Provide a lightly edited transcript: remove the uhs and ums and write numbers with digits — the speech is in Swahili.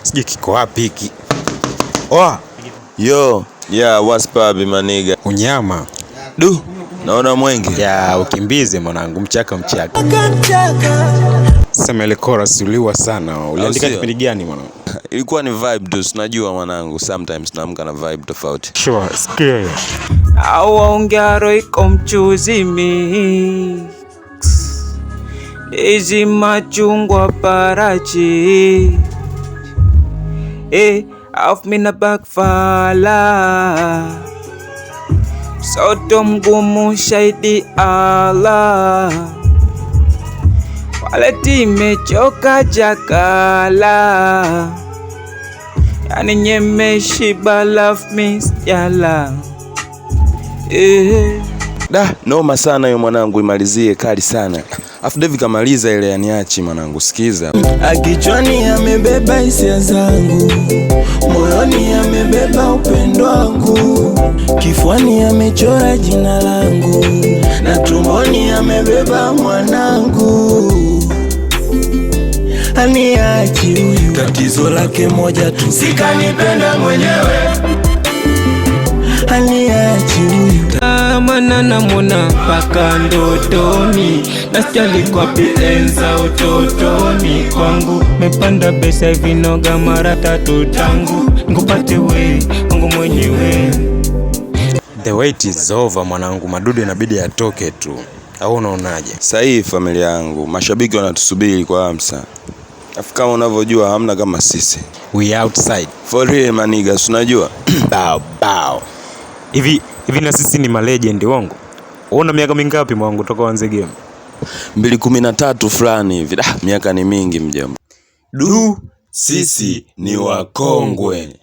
Sije kiko wapi hiki. Oh, yo, yeah, what's up maniga? Unyama. Du, naona mwenge. Ya ukimbize mwanangu, mchaka. Sema ile chorus uliwa sana. Uliandika kipindi gani mwanangu? Ilikuwa ni vibe tu, unajua mwanangu, sometimes naamka na vibe tofauti. Sure, scare. Awaongea roiko mchuzi mix, ndizi machungwa parachi, auf mina bakfala, soto mgumu shahidi Allah, waleti mechoka jakala, yani nyemeshiba love me yala. Da, noma sana yo mwanangu, imalizie kali sana. Afu David kamaliza ile yaniachi mwanangu, sikiza. Akichwani amebeba hisia zangu, moyoni amebeba upendo wangu, kifuani amechora jina langu, na tumboni amebeba mwanangu. Aniachi huyu, tatizo lake moja tu, sikanipenda mwenyewe. Aniachi huyu, Mana namona paka ndotoni, nasikia kwa pienza utotoni kwangu, mepanda pesa vinoga mara 3 tangu nikupate we kwangu mwenyewe. The wait is over mwanangu, madudu inabidi yatoke tu. Au unaonaje? Sahi familia yangu, mashabiki wanatusubiri kwa hamsa. Afu kama unavyojua hamna kama sisi. We outside. For real maniga, unajua? Bow. Hivi na sisi ni malegend wangu. Una miaka mingapi mwanangu toka uanze game? 213 fulani hivi. Miaka ni mingi mjomba. Du, sisi ni wakongwe.